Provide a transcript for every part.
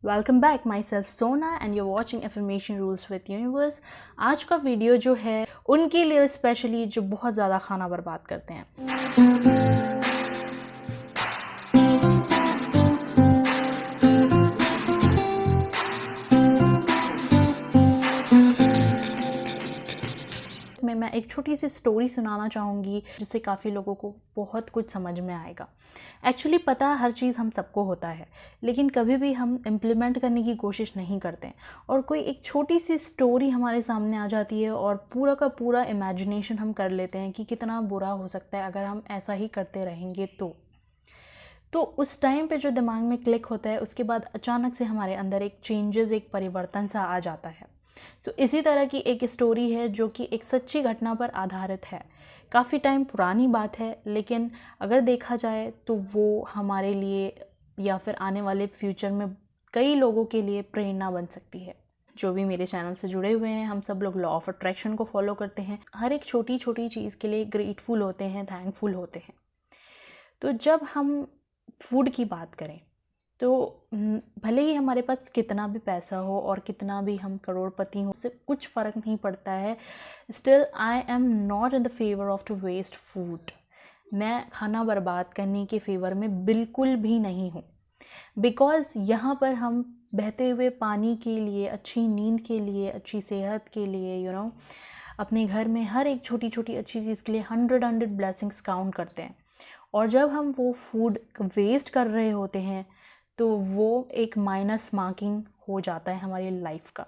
Welcome back my self सोना and you're watching affirmation rules with universe. आज का video जो है उनके लिए स्पेशली जो बहुत ज़्यादा खाना बर्बाद करते हैं। मैं एक छोटी सी स्टोरी सुनाना चाहूँगी जिससे काफ़ी लोगों को बहुत कुछ समझ में आएगा। एक्चुअली पता हर चीज़ हम सबको होता है, लेकिन कभी भी हम इम्प्लीमेंट करने की कोशिश नहीं करते हैं और कोई एक छोटी सी स्टोरी हमारे सामने आ जाती है और पूरा का पूरा इमेजिनेशन हम कर लेते हैं कि कितना बुरा हो सकता है अगर हम ऐसा ही करते रहेंगे तो उस टाइम पे जो दिमाग में क्लिक होता है उसके बाद अचानक से हमारे अंदर एक चेंजेस, एक परिवर्तन सा आ जाता है। इसी तरह की एक स्टोरी है जो कि एक सच्ची घटना पर आधारित है। काफ़ी टाइम पुरानी बात है, लेकिन अगर देखा जाए तो वो हमारे लिए या फिर आने वाले फ्यूचर में कई लोगों के लिए प्रेरणा बन सकती है। जो भी मेरे चैनल से जुड़े हुए हैं, हम सब लोग लॉ ऑफ अट्रैक्शन को फॉलो करते हैं। हर एक छोटी छोटी चीज़ के लिए ग्रेटफुल होते हैं, थैंकफुल होते हैं। तो जब हम फूड की बात करें तो भले ही हमारे पास कितना भी पैसा हो और कितना भी हम करोड़पति हो, उससे कुछ फ़र्क नहीं पड़ता है। Still I am not in the favour of to waste food. मैं खाना बर्बाद करने के फेवर में बिल्कुल भी नहीं हूँ, बिकॉज़ यहाँ पर हम बहते हुए पानी के लिए, अच्छी नींद के लिए, अच्छी सेहत के लिए अपने घर में हर एक छोटी छोटी अच्छी चीज़ के लिए 100 ब्लेसिंग्स काउंट करते हैं। और जब हम वो फूड वेस्ट कर रहे होते हैं तो वो एक माइनस मार्किंग हो जाता है हमारी लाइफ का।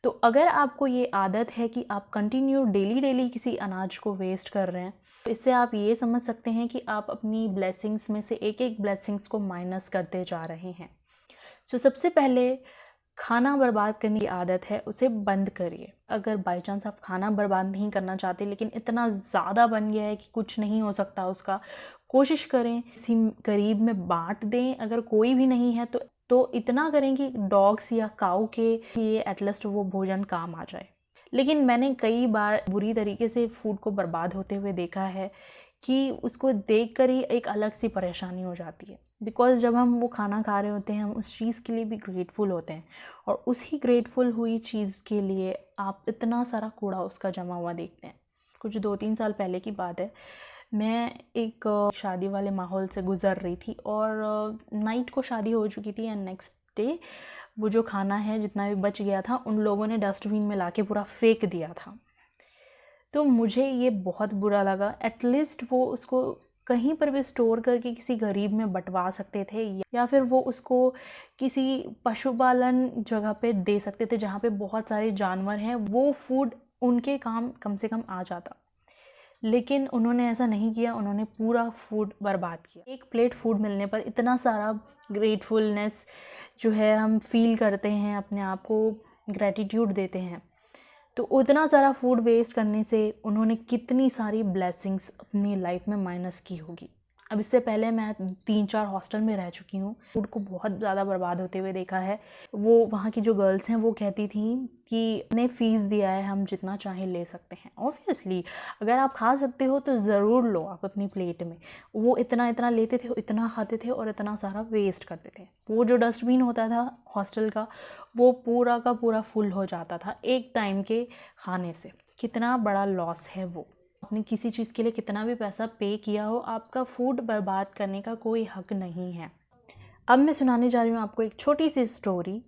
तो अगर आपको ये आदत है कि आप कंटिन्यू डेली किसी अनाज को वेस्ट कर रहे हैं, तो इससे आप ये समझ सकते हैं कि आप अपनी ब्लेसिंग्स में से एक एक ब्लेसिंग्स को माइनस करते जा रहे हैं। सबसे पहले खाना बर्बाद करने की आदत है, उसे बंद करिए। अगर बाई चांस आप खाना बर्बाद नहीं करना चाहते लेकिन इतना ज़्यादा बन गया है कि कुछ नहीं हो सकता उसका, कोशिश करें किसी करीब में बांट दें। अगर कोई भी नहीं है तो इतना करें कि डॉग्स या काऊ के लिए एटलीस्ट वो भोजन काम आ जाए। लेकिन मैंने कई बार बुरी तरीके से फूड को बर्बाद होते हुए देखा है कि उसको देख कर ही एक अलग सी परेशानी हो जाती है। बिकॉज़ जब हम वो खाना खा रहे होते हैं, हम उस चीज़ के लिए भी ग्रेटफुल होते हैं और उसी ग्रेटफुल हुई चीज़ के लिए आप इतना सारा कूड़ा उसका जमा हुआ देखते हैं। कुछ 2-3 साल पहले की बात है, मैं एक शादी वाले माहौल से गुज़र रही थी और नाइट को शादी हो चुकी थी एंड नेक्स्ट डे वो जो खाना है जितना भी बच गया था उन लोगों ने डस्टबिन में लाके पूरा फेंक दिया था। तो मुझे ये बहुत बुरा लगा। एटलीस्ट वो उसको कहीं पर भी स्टोर करके किसी गरीब में बंटवा सकते थे या फिर वो उसको किसी पशुपालन जगह पे दे सकते थे जहाँ पे बहुत सारे जानवर हैं, वो फूड उनके काम कम से कम आ जाता। लेकिन उन्होंने ऐसा नहीं किया, उन्होंने पूरा फूड बर्बाद किया। एक प्लेट फूड मिलने पर इतना सारा ग्रेटफुलनेस जो है हम फील करते हैं, अपने आप को ग्रैटिट्यूड देते हैं। तो उतना सारा फूड वेस्ट करने से उन्होंने कितनी सारी ब्लेसिंग्स अपनी लाइफ में माइनस की होगी। अब इससे पहले मैं 3-4 हॉस्टल में रह चुकी हूँ, फूड को बहुत ज़्यादा बर्बाद होते हुए देखा है। वो वहाँ की जो गर्ल्स हैं वो कहती थी कि ने फ़ीस दिया है, हम जितना चाहें ले सकते हैं। ऑब्वियसली अगर आप खा सकते हो तो ज़रूर लो आप अपनी प्लेट में। वो इतना लेते थे, इतना खाते थे और इतना सारा वेस्ट करते थे। वो जो डस्टबिन होता था हॉस्टल का, वो पूरा का पूरा फुल हो जाता था एक टाइम के खाने से। कितना बड़ा लॉस है वो। आपने किसी चीज़ के लिए कितना भी पैसा पे किया हो, आपका फूड बर्बाद करने का कोई हक नहीं है। अब मैं सुनाने जा रही हूँ आपको एक छोटी सी स्टोरी।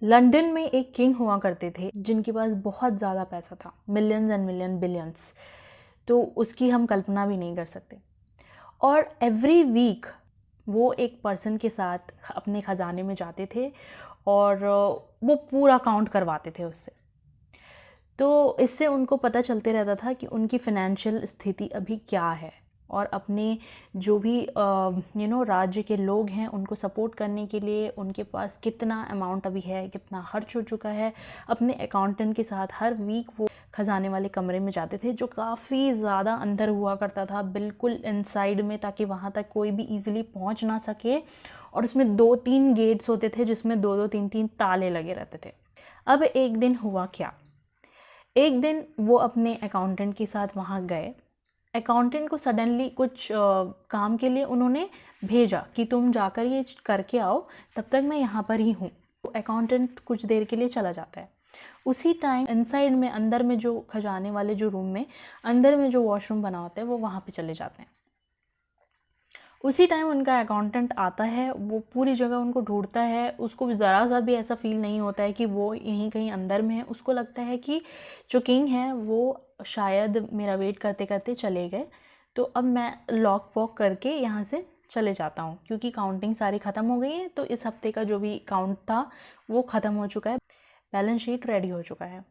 लंदन में एक किंग हुआ करते थे जिनके पास बहुत ज़्यादा पैसा था, मिलियंस एंड मिलियन बिलियंस, तो उसकी हम कल्पना भी नहीं कर सकते। और एवरी वीक वो एक पर्सन के साथ अपने ख़जाने में जाते थे और वो पूरा काउंट करवाते थे उससे। तो इससे उनको पता चलते रहता था कि उनकी फ़ाइनेंशियल स्थिति अभी क्या है और अपने जो भी राज्य के लोग हैं उनको सपोर्ट करने के लिए उनके पास कितना अमाउंट अभी है, कितना खर्च हो चुका है। अपने अकाउंटेंट के साथ हर वीक वो खजाने वाले कमरे में जाते थे जो काफ़ी ज़्यादा अंदर हुआ करता था, बिल्कुल इनसाइड में, ताकि वहाँ तक कोई भी ईज़िली पहुँच ना सके। और उसमें 2-3 गेट्स होते थे जिसमें 2-2, 3-3 ताले लगे रहते थे। अब एक दिन हुआ क्या, एक दिन वो अपने अकाउंटेंट के साथ वहाँ गए। अकाउंटेंट को सडनली कुछ काम के लिए उन्होंने भेजा कि तुम जाकर ये करके आओ, तब तक मैं यहाँ पर ही हूँ। तो अकाउंटेंट कुछ देर के लिए चला जाता है। उसी टाइम इनसाइड में, अंदर में जो खजाने वाले जो रूम में अंदर में जो वॉशरूम बना होता है, वो वहाँ पे चले जाते हैं। उसी टाइम उनका अकाउंटेंट आता है, वो पूरी जगह उनको ढूंढता है। उसको ज़रा सा भी ऐसा फील नहीं होता है कि वो यहीं कहीं अंदर में है। उसको लगता है कि जो किंग है वो शायद मेरा वेट करते करते चले गए, तो अब मैं लॉक वॉक करके यहाँ से चले जाता हूँ, क्योंकि काउंटिंग सारी ख़त्म हो गई है। तो इस हफ्ते का जो भी काउंट था वो ख़त्म हो चुका है, बैलेंस शीट रेडी हो चुका है।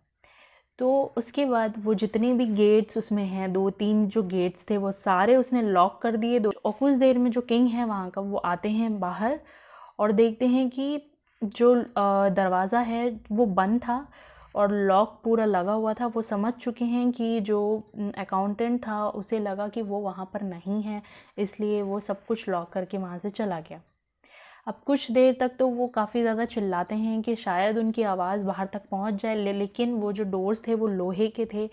तो उसके बाद वो जितने भी गेट्स उसमें हैं, 2-3 जो गेट्स थे वो सारे उसने लॉक कर दिए। और कुछ देर में जो किंग है वहाँ का, वो आते हैं बाहर और देखते हैं कि जो दरवाज़ा है वो बंद था और लॉक पूरा लगा हुआ था। वो समझ चुके हैं कि जो अकाउंटेंट था उसे लगा कि वो वहाँ पर नहीं है, इसलिए वो सब कुछ लॉक करके वहाँ से चला गया। अब कुछ देर तक तो वो काफ़ी ज़्यादा चिल्लाते हैं कि शायद उनकी आवाज़ बाहर तक पहुंच जाए, लेकिन वो जो डोर्स थे वो लोहे के थे,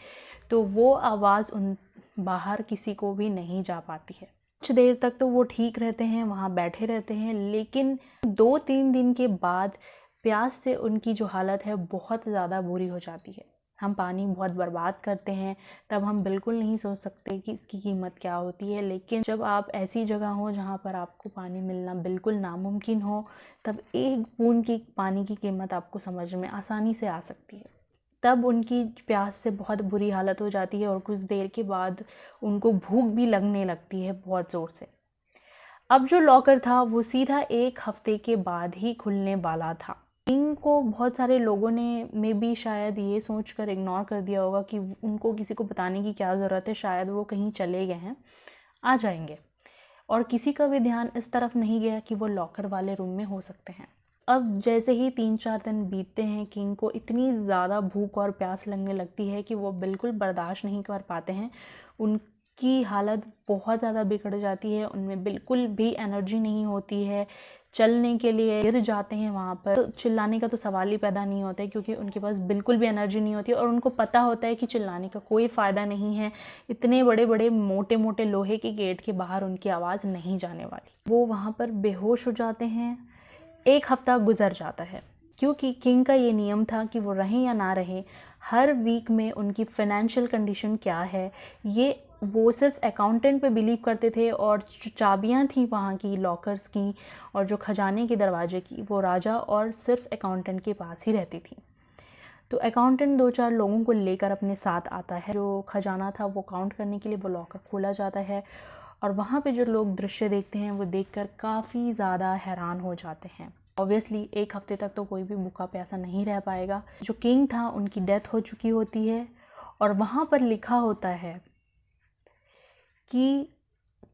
तो वो आवाज़ उन बाहर किसी को भी नहीं जा पाती है। कुछ देर तक तो वो ठीक रहते हैं, वहाँ बैठे रहते हैं, लेकिन 2-3 दिन के बाद प्यास से उनकी जो हालत है बहुत ज़्यादा बुरी हो जाती है। हम पानी बहुत बर्बाद करते हैं, तब हम बिल्कुल नहीं सोच सकते कि इसकी कीमत क्या होती है, लेकिन जब आप ऐसी जगह हो जहाँ पर आपको पानी मिलना बिल्कुल नामुमकिन हो, तब एक बूंद की पानी की कीमत आपको समझ में आसानी से आ सकती है। तब उनकी प्यास से बहुत बुरी हालत हो जाती है और कुछ देर के बाद उनको भूख भी लगने लगती है बहुत ज़ोर से। अब जो लॉकर था वो सीधा 1 हफ्ते के बाद ही खुलने वाला था। किंग को बहुत सारे लोगों ने मे बी शायद ये सोचकर इग्नोर कर दिया होगा कि उनको किसी को बताने की क्या ज़रूरत है, शायद वो कहीं चले गए हैं, आ जाएंगे, और किसी का भी ध्यान इस तरफ नहीं गया कि वो लॉकर वाले रूम में हो सकते हैं। अब जैसे ही 3-4 दिन बीतते हैं, किंग को इतनी ज़्यादा भूख और प्यास लगने लगती है कि वो बिल्कुल बर्दाश्त नहीं कर पाते हैं। उनकी हालत बहुत ज़्यादा बिगड़ जाती है, उनमें बिल्कुल भी एनर्जी नहीं होती है, चलने के लिए गिर जाते हैं वहाँ पर। तो चिल्लाने का तो सवाल ही पैदा नहीं होता है, क्योंकि उनके पास बिल्कुल भी एनर्जी नहीं होती है और उनको पता होता है कि चिल्लाने का कोई फ़ायदा नहीं है। इतने बड़े बड़े मोटे मोटे लोहे के गेट के बाहर उनकी आवाज़ नहीं जाने वाली। वो वहाँ पर बेहोश हो जाते हैं। 1 हफ्ता गुजर जाता है, क्योंकि किंग का ये नियम था कि वो रहें या ना रहें, हर वीक में उनकी फाइनेंशियल कंडीशन क्या है ये वो सिर्फ अकाउंटेंट पे बिलीव करते थे, और जो चाबियाँ थी वहाँ की लॉकर्स की और जो खजाने के दरवाजे की, वो राजा और सिर्फ अकाउंटेंट के पास ही रहती थी। तो अकाउंटेंट 2-4 लोगों को लेकर अपने साथ आता है। जो खजाना था वो काउंट करने के लिए वो लॉकर खोला जाता है, और वहाँ पे जो लोग दृश्य देखते हैं वो देखकर काफ़ी ज़्यादा हैरान हो जाते हैं। ऑब्वियसली 1 हफ्ते तक तो कोई भी भूखा प्यासा नहीं रह पाएगा। जो किंग था उनकी डेथ हो चुकी होती है, और वहाँ पर लिखा होता है कि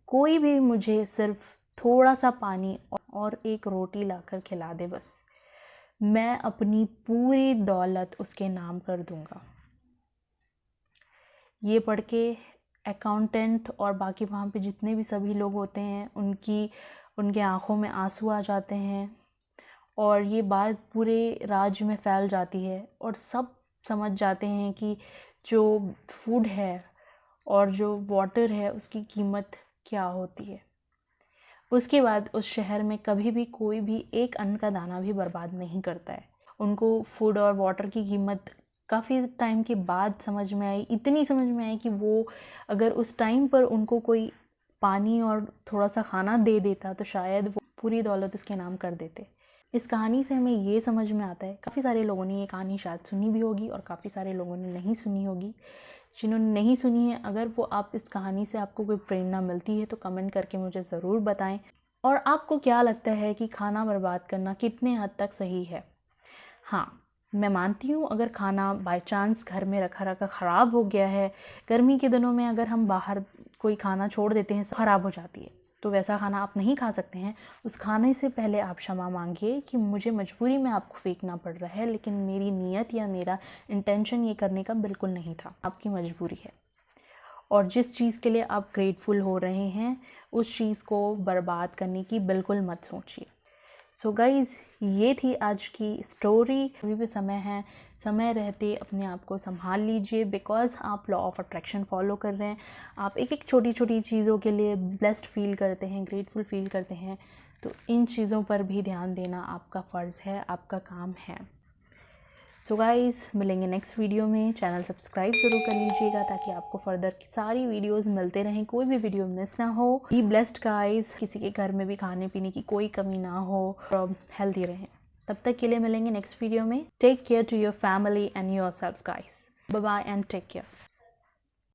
कोई भी मुझे सिर्फ थोड़ा सा पानी और एक रोटी लाकर खिला दे, बस मैं अपनी पूरी दौलत उसके नाम कर दूंगा। ये पढ़ के अकाउंटेंट और बाकी वहाँ पे जितने भी सभी लोग होते हैं उनके आँखों में आंसू आ जाते हैं, और ये बात पूरे राज्य में फैल जाती है, और सब समझ जाते हैं कि जो फूड है और जो वाटर है उसकी कीमत क्या होती है। उसके बाद उस शहर में कभी भी कोई भी एक अन्न का दाना भी बर्बाद नहीं करता है। उनको फूड और वाटर की कीमत काफ़ी टाइम के बाद समझ में आई, इतनी समझ में आई कि वो अगर उस टाइम पर उनको कोई पानी और थोड़ा सा खाना दे देता तो शायद वो पूरी दौलत उसके नाम कर देते। इस कहानी से हमें ये समझ में आता है, काफ़ी सारे लोगों ने ये कहानी शायद सुनी भी होगी और काफ़ी सारे लोगों ने नहीं सुनी होगी। जिन्होंने नहीं सुनी है, अगर वो आप इस कहानी से आपको कोई प्रेरणा मिलती है तो कमेंट करके मुझे ज़रूर बताएं। और आपको क्या लगता है कि खाना बर्बाद करना कितने हद तक सही है? हाँ, मैं मानती हूँ अगर खाना बाय चांस घर में रखा रखा ख़राब हो गया है, गर्मी के दिनों में अगर हम बाहर कोई खाना छोड़ देते हैं ख़राब हो जाती है, तो वैसा खाना आप नहीं खा सकते हैं। उस खाने से पहले आप क्षमा मांगिए कि मुझे मजबूरी में आपको फेंकना पड़ रहा है, लेकिन मेरी नीयत या मेरा इंटेंशन ये करने का बिल्कुल नहीं था, आपकी मजबूरी है। और जिस चीज़ के लिए आप ग्रेटफुल हो रहे हैं उस चीज़ को बर्बाद करने की बिल्कुल मत सोचिए। सो गाइज़, ये थी आज की स्टोरी। अभी भी समय है, समय रहते अपने आप को संभाल लीजिए, बिकॉज़ आप लॉ ऑफ अट्रैक्शन फॉलो कर रहे हैं। आप एक एक छोटी छोटी चीज़ों के लिए ब्लेस्ड फील करते हैं, ग्रेटफुल फील करते हैं, तो इन चीज़ों पर भी ध्यान देना आपका फ़र्ज़ है, आपका काम है। सो गाइज़, मिलेंगे नेक्स्ट वीडियो में। चैनल सब्सक्राइब ज़रूर कर लीजिएगा ताकि आपको फर्दर की सारी वीडियोस मिलते रहें, कोई भी वीडियो मिस ना हो। बी ब्लेस्ड गाइज़, किसी के घर में भी खाने पीने की कोई कमी ना हो, हेल्दी रहें। तब तक के लिए मिलेंगे नेक्स्ट वीडियो में। Take care to your family and your self guys. Bye bye and take care.